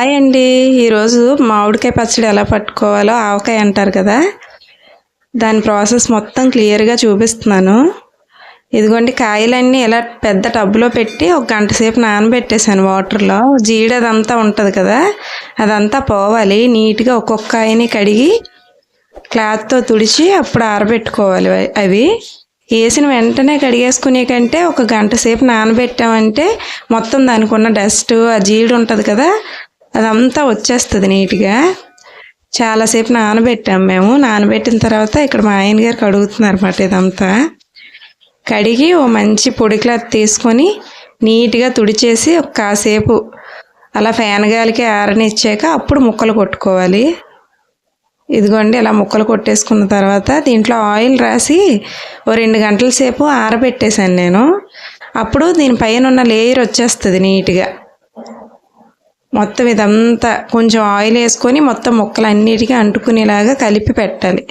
Hi అండి. ఈరోజు మామిడికాయ పచ్చడి ఎలా పట్టుకోవాలో ఆవకాయ అంటారు కదా, దాని ప్రాసెస్ మొత్తం క్లియర్గా చూపిస్తున్నాను. ఇదిగోండి, కాయలన్నీ ఇలా పెద్ద టబ్లో పెట్టి ఒక గంట సేపు నానబెట్టేశాను వాటర్లో. జీడదంతా ఉంటుంది కదా, అదంతా పోవాలి. నీట్గా ఒక్కొక్క కాయని కడిగి క్లాత్తో తుడిచి అప్పుడు ఆరబెట్టుకోవాలి. అవి వేసిన వెంటనే కడిగేసుకునే కంటే ఒక గంట సేపు నానబెట్టామంటే మొత్తం దానికి ఉన్న డస్ట్, ఆ జీడు ఉంటుంది కదా, అదంతా వచ్చేస్తుంది నీట్గా. చాలాసేపు నానబెట్టాము మేము. నానబెట్టిన తర్వాత ఇక్కడ మా ఆయన గారు కడుగుతున్నారు అన్నమాట. ఇదంతా కడిగి ఓ మంచి పొడి క్లాత్ తీసుకొని నీట్గా తుడిచేసి ఒక కాసేపు అలా ఫ్యాన్ గాలికి ఆరనిచ్చాక అప్పుడు ముక్కలు కొట్టుకోవాలి. ఇదిగోండి, ఇలా ముక్కలు కొట్టేసుకున్న తర్వాత దీంట్లో ఆయిల్ రాసి ఓ 2 గంటల సేపు ఆరబెట్టేశాను నేను. అప్పుడు దీనిపైన ఉన్న లేయర్ వచ్చేస్తుంది నీట్గా. మొత్తం ఇదంతా కొంచెం ఆయిల్ వేసుకొని మొత్తం ముక్కలు అన్నిటికీ అంటుకునేలాగా కలిపి పెట్టాలి.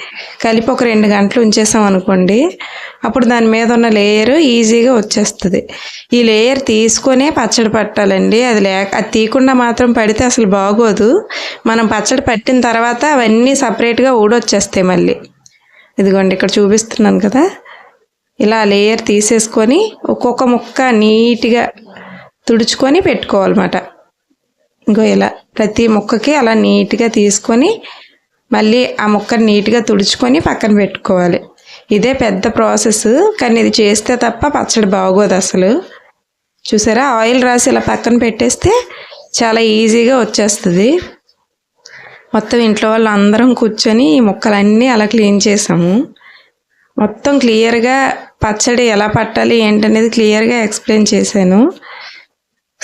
కలిపి ఒక 2 గంటలు ఉంచేసాం అనుకోండి, అప్పుడు దాని మీద ఉన్న లేయర్ ఈజీగా వచ్చేస్తుంది. ఈ లేయర్ తీసుకొనే పచ్చడి పట్టాలండి. అది తీయకుండా మాత్రం పడితే అసలు బాగోదు. మనం పచ్చడి పట్టిన తర్వాత అవన్నీ సపరేట్గా ఊడొచ్చేస్తాయి మళ్ళీ. ఇదిగోండి, ఇక్కడ చూపిస్తున్నాను కదా, ఇలా లేయర్ తీసేసుకొని ఒక్కొక్క ముక్క నీట్గా తుడుచుకొని పెట్టుకోవాలన్నమాట. ఇంకో ఇలా ప్రతి ముక్కకి అలా నీట్గా తీసుకొని మళ్ళీ ఆ ముక్కని నీట్గా తుడుచుకొని పక్కన పెట్టుకోవాలి. ఇదే పెద్ద ప్రాసెస్, కానీ ఇది చేస్తే తప్ప పచ్చడి బాగోదు అసలు. చూసారా, ఆయిల్ రాసి ఇలా పక్కన పెట్టేస్తే చాలా ఈజీగా వచ్చేస్తుంది. మొత్తం ఇంట్లో వాళ్ళు అందరం కూర్చొని ఈ ముక్కలన్నీ అలా క్లీన్ చేసాము. మొత్తం క్లియర్గా పచ్చడి ఎలా పట్టాలి ఏంటనేది క్లియర్గా ఎక్స్ప్లెయిన్ చేశాను.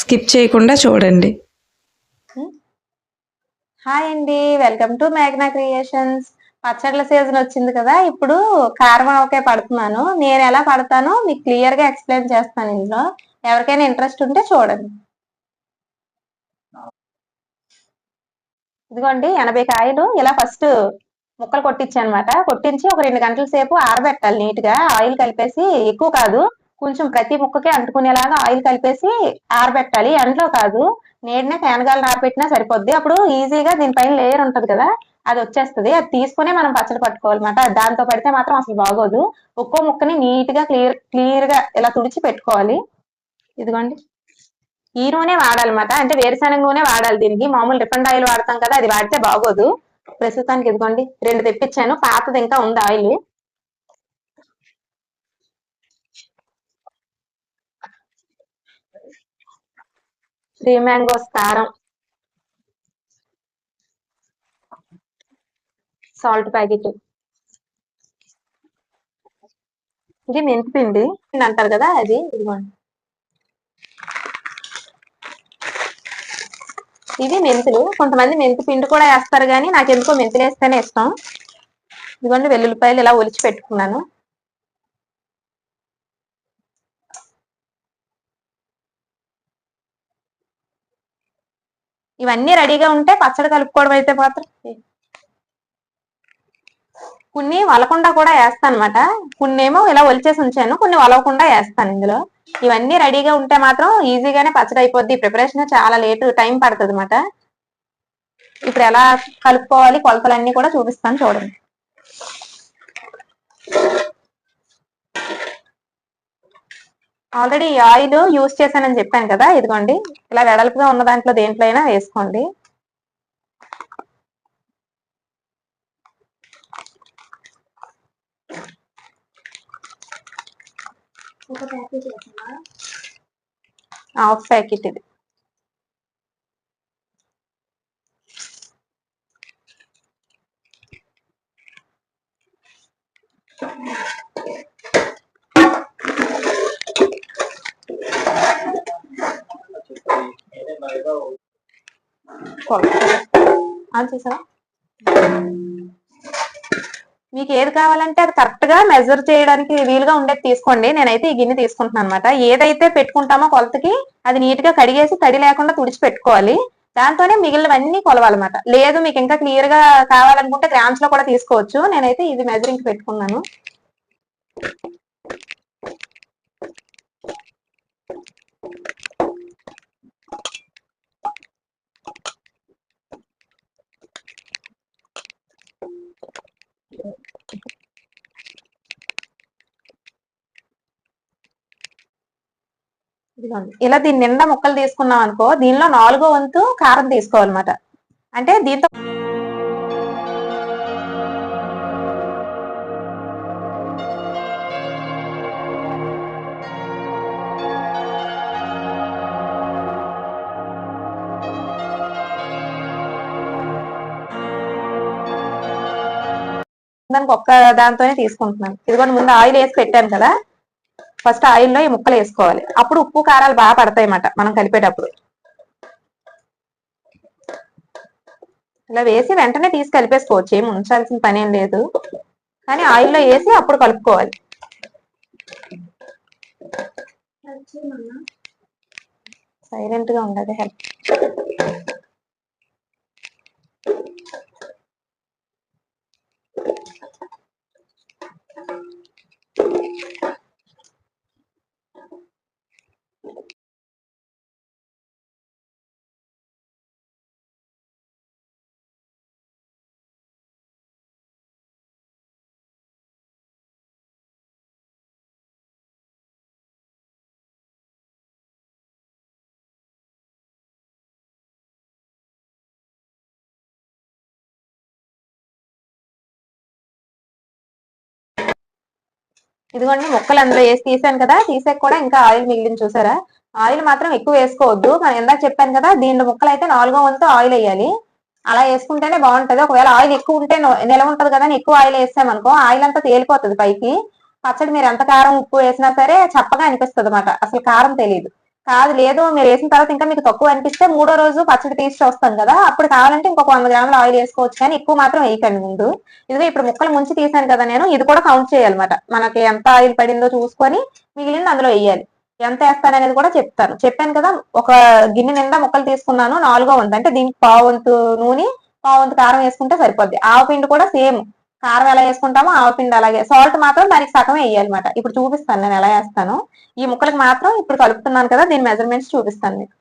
స్కిప్ చేయకుండా చూడండి. హాయ్ అండి, వెల్కమ్ టు మేఘనా క్రియేషన్స్. పచ్చళ్ళ సీజన్ వచ్చింది కదా, ఇప్పుడు కారం ఆవకాయ పడుతున్నాను. నేను ఎలా పడతానో మీకు క్లియర్ గా ఎక్స్ప్లెయిన్ చేస్తాను. ఇందులో ఎవరికైనా ఇంట్రెస్ట్ ఉంటే చూడండి. ఇదిగోండి, 80 కాయలు ఇలా ఫస్ట్ ముక్కలు కొట్టించానమాట. కొట్టించి ఒక 2 గంటల సేపు ఆరబెట్టాలి నీట్ గా. ఆయిల్ కలిపేసి, ఎక్కువ కాదు, కొంచెం ప్రతి ముక్కకి అంటుకునేలాగా ఆయిల్ కలిపేసి ఆరబెట్టాలి. ఎండలో కాదు, నీడనే ఫ్యాన్ గాలి ఆరబెట్టినా సరిపోద్ది. అప్పుడు ఈజీగా దీనిపైన లేయర్ ఉంటది కదా, అది వచ్చేస్తుంది. అది తీసుకునే మనం పచ్చడి పట్టుకోవాలన్నమాట. దాంతో పడితే మాత్రం అసలు బాగోదు. ఒక్కో ముక్కని నీట్ గా క్లియర్ గా ఇలా తుడిచి పెట్టుకోవాలి. ఇదిగోండి, ఈ నూనె వాడాలన్నమాట. అంటే వేరుశనగ నూనె వాడాలి దీనికి. మామూలు రిఫైండ్ ఆయిల్ వాడతాం కదా, అది వాడితే బాగోదు. ప్రస్తుతానికి ఇదిగోండి 2 తెప్పించాను, పాతది ఇంకా ఉంది ఆయిల్. త్రీ మ్యాంగోస్ కారం, సాల్ట్ ప్యాకెట్, ఇది మెంతిపిండి అంటారు కదా, అది ఇదిగోండి. ఇవి మెంతులు. కొంతమంది మెంతి పిండి కూడా వేస్తారు, కానీ నాకు ఎందుకో మెంతులు వేస్తేనే ఇష్టం. ఇదిగోండి, వెల్లుల్లిపాయలు ఇలా ఒలిచి పెట్టుకున్నాను. ఇవన్నీ రెడీగా ఉంటే పచ్చడి కలుపుకోవడం అయితే మాత్రం. కొన్ని వలకుండా కూడా వేస్తాను అనమాట. కొన్ని ఏమో ఇలా ఒలిచేసి ఉంచాను, కొన్ని వలవకుండా వేస్తాను ఇందులో. ఇవన్నీ రెడీగా ఉంటే మాత్రం ఈజీగానే పచ్చడి అయిపోద్ది. ప్రిపరేషన్ చాలా లేట్ టైం పడుతుంది అనమాట. ఇప్పుడు ఎలా కలుపుకోవాలి కొలతలన్నీ కూడా చూపిస్తాను, చూడండి. ఆల్రెడీ ఆయిల్ యూజ్ చేశానని చెప్పాను కదా, ఇదిగోండి, ఇలా వెడల్పుగా ఉన్న దాంట్లో దేంట్లో అయినా వేసుకోండి. హాఫ్ ప్యాకెట్ ఇది. చూసారా, మీకు ఏది కావాలంటే అది కరెక్ట్ గా మెజర్ చేయడానికి వీలుగా ఉండేది తీసుకోండి. నేనైతే ఈ గిన్నె తీసుకుంటున్నాను అనమాట. ఏదైతే పెట్టుకుంటామో కొలతకి అది నీట్ గా కడిగేసి తడి లేకుండా తుడిచి పెట్టుకోవాలి. దాంతోనే మిగిలినవన్నీ కొలవాలన్నమాట. లేదు మీకు ఇంకా క్లియర్ గా కావాలనుకుంటే గ్రామ్స్ లో కూడా తీసుకోవచ్చు. నేనైతే ఇది మెజరింగ్ పెట్టుకున్నాను. ఇలా దీని నిండా ముక్కలు తీసుకున్నాం అనుకో, దీనిలో 4వ వంతు కారం తీసుకోవాలన్నమాట. అంటే దీంతో దానికి ఒక్క దాంతోనే తీసుకుంటున్నాను. ఇదిగోండి, ముందు ఆయిల్ వేసి పెట్టాను కదా, ఫస్ట్ ఆయిల్లో ఈ ముక్కలు వేసుకోవాలి. అప్పుడు ఉప్పు కారాలు బాగా పడతాయి అన్నమాట మనం కలిపేటప్పుడు. ఇలా వేసి వెంటనే తీసి కలిపేసుకోవచ్చు, ఏమి ఉంచాల్సిన పని ఏం లేదు. కానీ ఆయిల్లో వేసి అప్పుడు కలుపుకోవాలి. సైలెంట్ గా ఉండదు హెల్ప్. ఇదిగోండి, ముక్కలు అందులో వేసి తీసాను కదా, తీసాక కూడా ఇంకా ఆయిల్ మిగిలింది చూసారా. ఆయిల్ మాత్రం ఎక్కువ వేసుకోవద్దు. మనం ఇందాక చెప్పాను కదా, దీంట్లో ముక్కలు అయితే 4వ వంతు ఆయిల్ వేయాలి. అలా వేసుకుంటేనే బాగుంటది. ఒకవేళ ఆయిల్ ఎక్కువ ఉంటే నిలవ ఉంటది కదా అని ఎక్కువ ఆయిల్ వేసామనుకో, ఆయిల్ అంతా తేలిపోతుంది పైకి. పచ్చడి మీరు ఎంత కారం ఉప్పు వేసినా సరే చప్పగా అనిపిస్తుంది అన్నమాట, అసలు కారం తెలియదు. కాదు లేదు, మీరు వేసిన తర్వాత ఇంకా మీకు తక్కువ అనిపిస్తే 3వ రోజు పచ్చడి తీసి చూస్తాం కదా, అప్పుడు కావాలంటే ఇంకొక 100 గ్రాముల ఆయిల్ వేసుకోవచ్చు. కానీ ఎక్కువ మాత్రం వేయకండి ముందు. ఇదిగో ఇప్పుడు ముక్కలు ముంచి తీసాను కదా నేను, ఇది కూడా కౌంట్ చేయాలన్నమాట. మనకి ఎంత ఆయిల్ పడిందో చూసుకొని మిగిలింది అందులో వేయాలి. ఎంత వేస్తాను అనేది కూడా చెప్తాను. చెప్పాను కదా, ఒక గిన్నె నిండా ముక్కలు తీసుకున్నాను, 4వ వంతు అంటే దీనికి పావంతు నూనె, పావంతు కారం వేసుకుంటే సరిపోద్ది. ఆవపిండి కూడా సేమ్, కారం ఎలా వేసుకుంటామో ఆవపిండి అలాగే. సాల్ట్ మాత్రం దానికి సగమే వేయాలన్నమాట. ఇప్పుడు చూపిస్తాను నేను ఎలా వేస్తాను. ఈ ముక్కలకు మాత్రం ఇప్పుడు కలుపుతున్నాను కదా, దీని మెజర్మెంట్స్ చూపిస్తాను మీకు.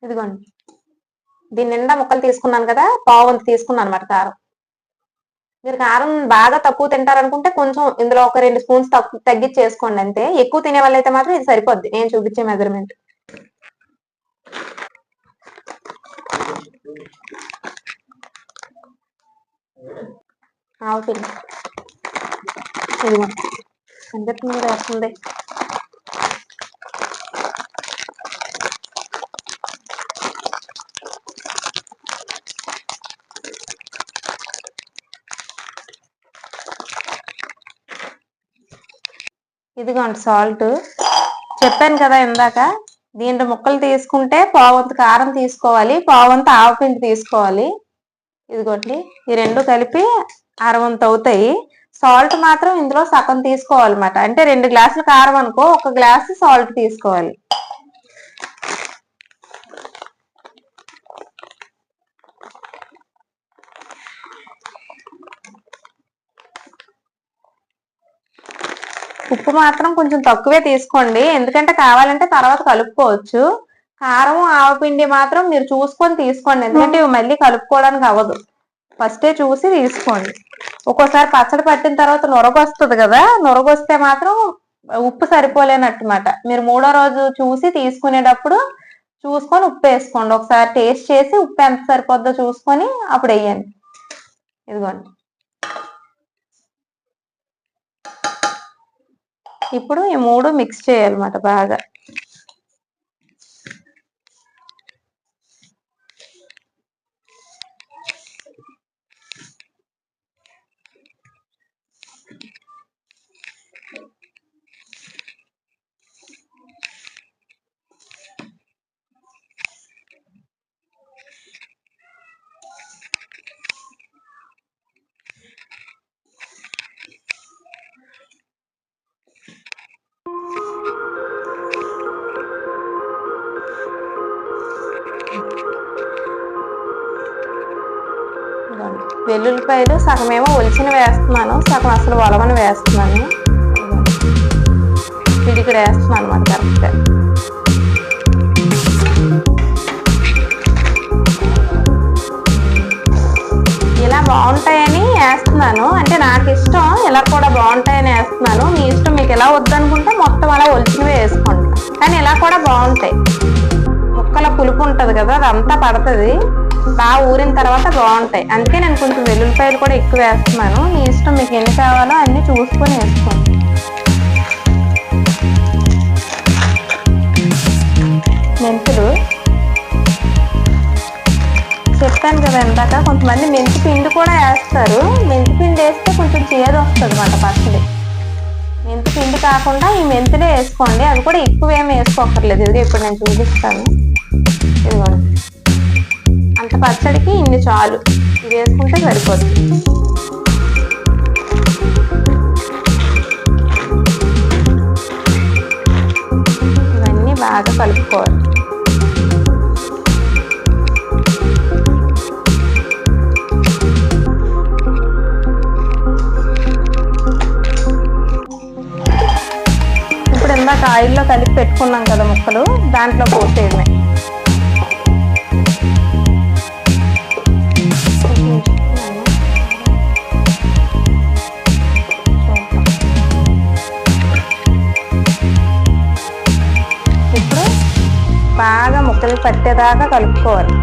ఇదిగోండి, దీని నిండా ముక్కలు తీసుకున్నాను కదా, పావంతు తీసుకున్నాను అనమాట కారం. మీరు కారం బాగా తక్కువ తింటారనుకుంటే కొంచెం ఇందులో ఒక 2 స్పూన్స్ తగ్గించి చేసుకోండి అంతే. ఎక్కువ తినే వాళ్ళైతే మాత్రం ఇది సరిపోద్ది, నేను చూపించే మెజర్మెంట్. ఆవుపిండి ఇదిగో కనిపిస్తుంది కదా వస్తుంది. ఇదిగోండి సాల్ట్. చెప్పాను కదా ఇందాక, దీంట్లో ముక్కలు తీసుకుంటే పావంతు కారం తీసుకోవాలి, పావంతు ఆవపిండి తీసుకోవాలి. ఇదిగోండి, ఈ రెండు కలిపి అరవంతు అవుతాయి. సాల్ట్ మాత్రం ఇందులో సగం తీసుకోవాలన్నమాట. అంటే 2 గ్లాసులు కారం అనుకో, 1 గ్లాసు సాల్ట్ తీసుకోవాలి. ఉప్పు మాత్రం కొంచెం తక్కువే తీసుకోండి, ఎందుకంటే కావాలంటే తర్వాత కలుపుకోవచ్చు. కారం ఆవపిండి మాత్రం మీరు చూసుకొని తీసుకోండి, ఎందుకంటే ఇవి మళ్ళీ కలుపుకోవడానికి అవ్వదు. ఫస్టే చూసి తీసుకోండి. ఒక్కోసారి పచ్చడి పట్టిన తర్వాత నొరగొస్తుంది కదా, నొరగొస్తే మాత్రం ఉప్పు సరిపోలేనట్టుమాట. మీరు 3వ రోజు చూసి తీసుకునేటప్పుడు చూసుకొని ఉప్పు వేసుకోండి. ఒకసారి టేస్ట్ చేసి ఉప్పు ఎంత సరిపోద్దో చూసుకొని అప్పుడు వేయండి. ఇదిగోండి, ఇప్పుడు ఈ 3 మిక్స్ చేయాలన్నమాట బాగా. వెల్లుల్లిపాయలు సగమేమో ఒలిచిన వేస్తున్నాను, సగం అసలు ఒలవని వేస్తున్నాను. పిడికిడ వేస్తున్నాను అన్నమాట కరెక్ట్గా. ఇలా బాగుంటాయని వేస్తున్నాను, అంటే నాకు ఇష్టం ఇలా కూడా బాగుంటాయని వేస్తున్నాను. మీ ఇష్టం, మీకు ఎలా వద్దనుకుంటే మొత్తం అలా ఒలిచినవి వేసుకోండి. కానీ ఇలా కూడా బాగుంటాయి. ముక్కల పులుపు ఉంటుంది కదా, అదంతా పడుతుంది, బాగా ఊరిన తర్వాత బాగుంటాయి. అందుకే నేను కొంచెం వెల్లుల్లిపాయలు కూడా ఎక్కువ వేస్తున్నాను. మీ ఇష్టం, మీకు ఎన్ని కావాలో అన్ని చూసుకొని వేసుకోండి. మెంతులు చెప్పాను కదా ఇందాక, కొంతమంది మెంతి పిండి కూడా వేస్తారు. మెంతి పిండి వేస్తే కొంచెం చేదు వస్తుంది అన్నమాట పచ్చడి. మెంతి పిండి కాకుండా ఈ మెంతులే వేసుకోండి. అవి కూడా ఎక్కువ ఏమి వేసుకోకర్లేదు. ఇది ఇప్పుడు నేను చూపిస్తాను. ఇదిగోండి, అంత పచ్చడికి ఇన్ని చాలు, ఇది వేసుకుంటే సరిపోతుంది. ఇవన్నీ బాగా కలుపుకోవాలి. ఇప్పుడు ఇందాక ఆయిల్లో కలిపి పెట్టుకున్నాం కదా ముక్కలు, దాంట్లో పోసేయడమే. ఇప్పుడు బాగా ముక్కలు పట్టేదాకా కలుపుకోవాలి.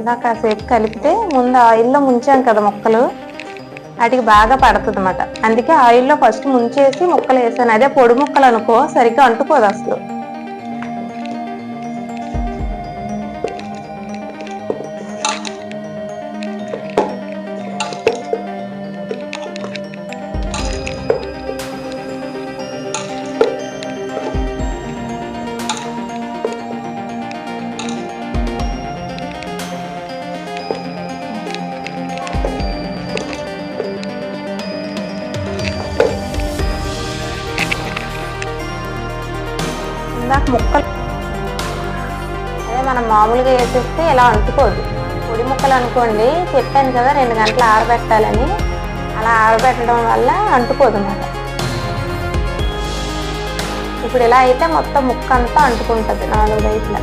ఇలా కాసేపు కలిపితే, ముందు ఆయిల్లో ముంచాం కదా ముక్కలు, వాటికి బాగా పడుతుంది అన్నమాట. అందుకే ఆయిల్లో ఫస్ట్ ముంచేసి ముక్కలు వేసాను. అదే పొడి ముక్కలు అనుకో సరిగ్గా అంటుకోదు అసలు. ఇందాక ముక్కలు అదే మనం మామూలుగా వేసేస్తే ఇలా అంటుకోదు. పొడి ముక్కలు అనుకోండి, చెప్పాను కదా 2 గంటలు ఆరబెట్టాలని, అలా ఆరబెట్టడం వల్ల అంటుకోదు అన్నమాట. ఇప్పుడు ఇలా అయితే మొత్తం ముక్క అంతా అంటుకుంటుంది 4 వైపులా.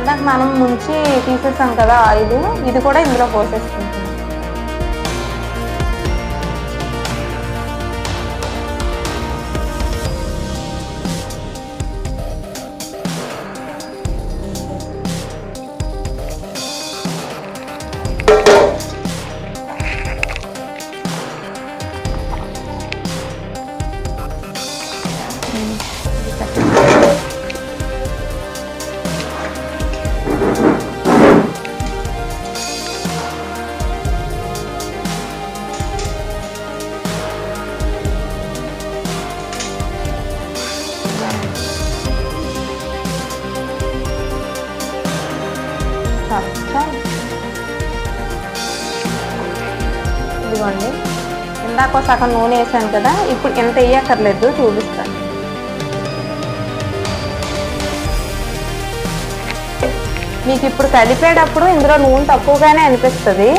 ఇందాక మనం ముంచి తీసేసాం కదా ఆయిల్, ఇది కూడా ఇందులో పోసేసుకుంటాం. ఇదిగోండి, ఇందాక సగం నూనె వేసాను కదా, ఇప్పుడు ఎంత వేయక్కర్లేదు, చూపిస్తాను. మీకు ఇప్పుడు కలిపేటప్పుడు ఇందులో నూనె తక్కువగానే అనిపిస్తుంది,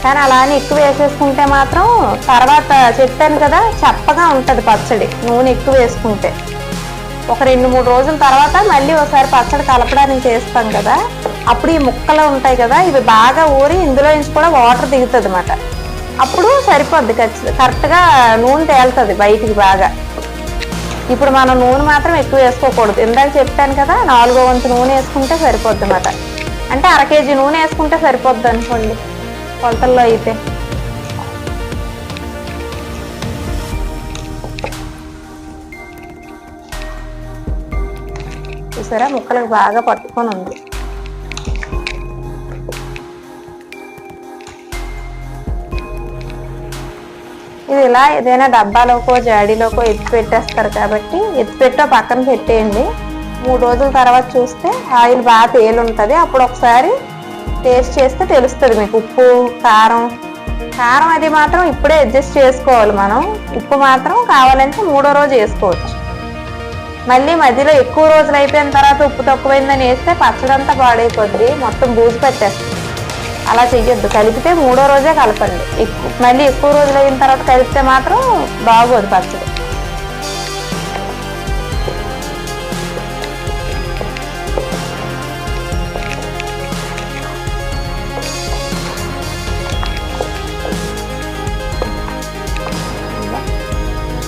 కానీ అలా అని ఎక్కువ వేసేసుకుంటే మాత్రం తర్వాత చెప్పాను కదా చప్పగా ఉంటుంది పచ్చడి. నూనె ఎక్కువ వేసుకుంటే ఒక 2-3 రోజుల తర్వాత మళ్ళీ ఒకసారి పచ్చడి కలపడానికి చేస్తాం కదా, అప్పుడు ఈ ముక్కలు ఉంటాయి కదా, ఇవి బాగా ఊరి ఇందులో నుంచి కూడా వాటర్ దిగుతుంది అన్నమాట. అప్పుడు సరిపోద్ది, కరెక్ట్గా నూనె తేలుతుంది బయటికి బాగా. ఇప్పుడు మనం నూనె మాత్రం ఎక్కువ వేసుకోకూడదు. ఇందాక చెప్పాను కదా 4వ వంతు నూనె వేసుకుంటే సరిపోద్ది అన్నమాట. అంటే 1/2 కేజీ నూనె వేసుకుంటే సరిపోద్ది అనుకోండి కొలతల్లో అయితే. చూసారా ముక్కలకు బాగా పట్టుకొని ఉంది. ఇది ఇలా ఏదైనా డబ్బాలోకో జాడీలోకో ఎత్తి పెట్టేస్తారు కాబట్టి ఎత్తి పెట్టో పక్కన పెట్టేయండి. 3 రోజుల తర్వాత చూస్తే ఆయిల్ బాగా తేలుంటుంది. అప్పుడు ఒకసారి టేస్ట్ చేస్తే తెలుస్తుంది మీకు. ఉప్పు కారం అది మాత్రం ఇప్పుడే అడ్జస్ట్ చేసుకోవాలి మనం. ఉప్పు మాత్రం కావాలంటే 3వ రోజు వేసుకోవచ్చు. మళ్ళీ మధ్యలో ఎక్కువ రోజులు అయిపోయిన తర్వాత ఉప్పు తక్కువైందని వేస్తే పచ్చడంతా పాడైపోద్ది, మొత్తం బూజు పెట్టేస్తుంది. అలా చెయ్యొద్దు. కలిపితే 3వ రోజే కలపండి. మళ్ళీ ఎక్కువ రోజులు అయిన తర్వాత కలిపితే మాత్రం బాగోదు పచ్చడి.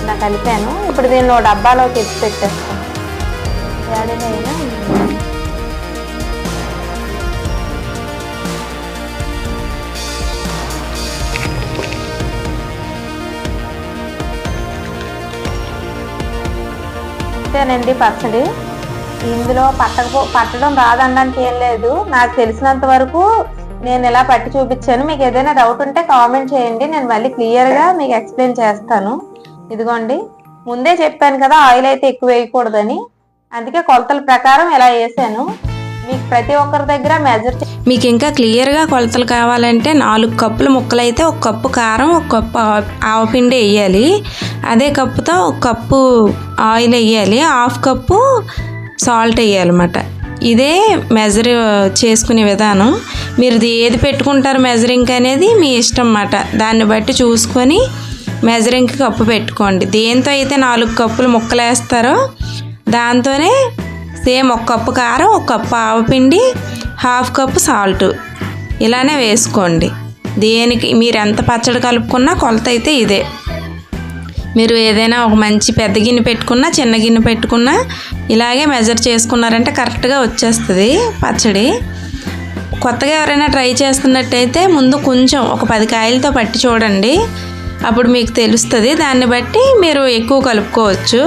ఇలా కలిపాను. ఇప్పుడు దీన్ని డబ్బాలోకి ఎత్తి పెట్టేస్తాను. జాడీలో అంతేనండి పచ్చడి. ఇందులో పట్టడం రాదనడానికి ఏం లేదు. నాకు తెలిసినంత వరకు నేను ఇలా పట్టి చూపించాను. మీకు ఏదైనా డౌట్ ఉంటే కామెంట్ చేయండి, నేను మళ్ళీ క్లియర్గా మీకు ఎక్స్ప్లెయిన్ చేస్తాను. ఇదిగోండి, ముందే చెప్పాను కదా ఆయిల్ అయితే ఎక్కువ వేయకూడదని, అందుకే కొలతల ప్రకారం ఇలా వేసాను. మీకు ప్రతి ఒక్కరి దగ్గర మెజర్ మీకు ఇంకా క్లియర్గా కొలతలు కావాలంటే 4 కప్పుల ముక్కలు అయితే 1 కప్పు కారం, 1 కప్పు ఆవపిండి వేయాలి. అదే కప్పుతో 1 కప్పు ఆయిల్ వేయాలి, 1/2 కప్పు సాల్ట్ వేయాలన్నమాట. ఇదే మెజర్ చేసుకునే విధానం. మీరు ఏది పెట్టుకుంటారు మెజరింగ్ అనేది మీ ఇష్టం అన్నమాట. దాన్ని బట్టి చూసుకొని మెజరింగ్కి కప్పు పెట్టుకోండి. దేంతో అయితే 4 కప్పులు ముక్కలు వేస్తారో దాంతోనే సేమ్ 1 కప్పు కారం, 1 కప్పు ఆవపిండి, 1/2 కప్పు సాల్ట్ ఇలానే వేసుకోండి. దేనికి మీరు ఎంత పచ్చడి కలుపుకున్నా కొలత అయితే ఇదే. మీరు ఏదైనా ఒక మంచి పెద్ద గిన్నె పెట్టుకున్నా చిన్న గిన్నె పెట్టుకున్నా ఇలాగే మెజర్ చేసుకున్నారంటే కరెక్ట్గా వచ్చేస్తుంది పచ్చడి. కొత్తగా ఎవరైనా ట్రై చేస్తున్నట్టయితే ముందు కొంచెం ఒక 10 కాయలతో పట్టి చూడండి, అప్పుడు మీకు తెలుస్తుంది. దాన్ని బట్టి మీరు ఎక్కువ కలుపుకోవచ్చు.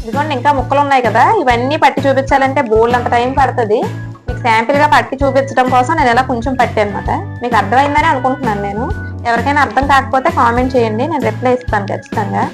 ఇదిగోండి, ఇంకా ముక్కలు ఉన్నాయి కదా, ఇవన్నీ పట్టి చూపించాలంటే బోల్డ్ అంత టైం పడుతుంది. మీకు శాంపిల్ గా పట్టి చూపించడం కోసం నేను ఇలా కొంచెం పట్టి అనమాట. మీకు అర్థమైందని అనుకుంటున్నాను నేను. ఎవరికైనా అర్థం కాకపోతే కామెంట్ చేయండి, నేను రిప్లై ఇస్తాను ఖచ్చితంగా.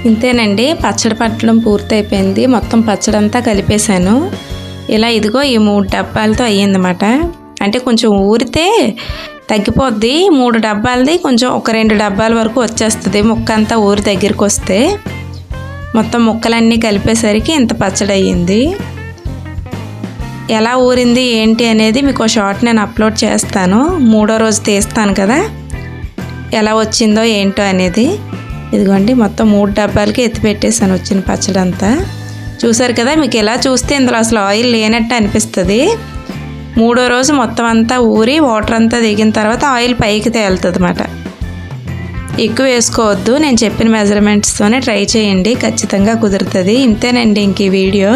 ఇంతేనండి, పచ్చడి పట్టడం పూర్తయిపోయింది. మొత్తం పచ్చడి అంతా కలిపేశాను. ఇలా ఇదిగో ఈ 3 డబ్బాలతో అయ్యిందన్నమాట. అంటే కొంచెం ఊరితే తగ్గిపోద్ది. 3 డబ్బాలది కొంచెం ఒక 2 డబ్బాల వరకు వచ్చేస్తుంది ముక్క అంతా ఊరి దగ్గరికి వస్తే. మొత్తం ముక్కలన్నీ కలిపేసరికి ఇంత పచ్చడి అయ్యింది. ఎలా ఊరింది ఏంటి అనేది మీకు షార్ట్ నేను అప్లోడ్ చేస్తాను. 3వ రోజు తీస్తాను కదా, ఎలా వచ్చిందో ఏంటో అనేది. ఇదిగోండి, మొత్తం 3 డబ్బాలకి ఎత్తి పెట్టేసాను వచ్చిన పచ్చడి అంతా. చూసారు కదా, మీకు ఎలా చూస్తే ఇందులో అసలు ఆయిల్ లేనట్టు అనిపిస్తుంది. 3వ రోజు మొత్తం అంతా ఊరి వాటర్ అంతా దిగిన తర్వాత ఆయిల్ పైకి తేలుతుంది అన్నమాట. ఎక్కువ వేసుకోవద్దు. నేను చెప్పిన మెజర్మెంట్స్తోనే ట్రై చేయండి, ఖచ్చితంగా కుదురుతుంది. ఇంతేనండి ఇంక ఈ వీడియో.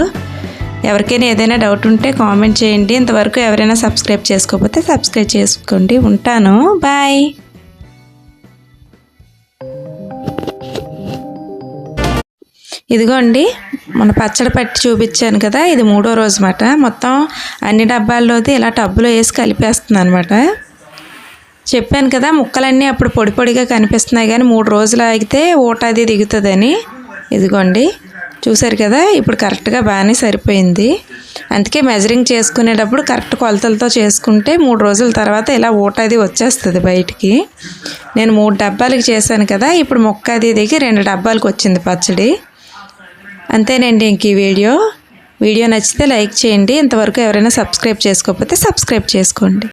ఎవరికైనా ఏదైనా డౌట్ ఉంటే కామెంట్ చేయండి. ఇంతవరకు ఎవరైనా సబ్స్క్రైబ్ చేసుకోకపోతే సబ్స్క్రైబ్ చేసుకోండి. ఉంటాను, బాయ్. ఇదిగోండి, మన పచ్చడి పట్టి చూపించాను కదా, ఇది 3వ రోజు అన్నమాట. మొత్తం అన్ని డబ్బాల్లోది ఇలా టబ్బులో వేసి కలిపేస్తున్నాను అనమాట. చెప్పాను కదా ముక్కలన్నీ అప్పుడు పొడి పొడిగా కనిపిస్తున్నాయి, కానీ 3 రోజులు ఆగితే ఊట అది దిగుతుందని. ఇదిగోండి, చూసారు కదా, ఇప్పుడు కరెక్ట్గా బాగానే సరిపోయింది. అందుకే మెజరింగ్ చేసుకునేటప్పుడు కరెక్ట్ కొలతలతో చేసుకుంటే 3 రోజుల తర్వాత ఇలా ఊట అది వచ్చేస్తుంది బయటికి. నేను 3 డబ్బాలకి చేశాను కదా, ఇప్పుడు ముక్క అది దిగి 2 డబ్బాలకు వచ్చింది పచ్చడి. అంతేనండి ఇంక ఈ వీడియో నచ్చితే లైక్ చేయండి. ఇంతవరకు ఎవరైనా సబ్స్క్రైబ్ చేసుకోకపోతే సబ్స్క్రైబ్ చేసుకోండి.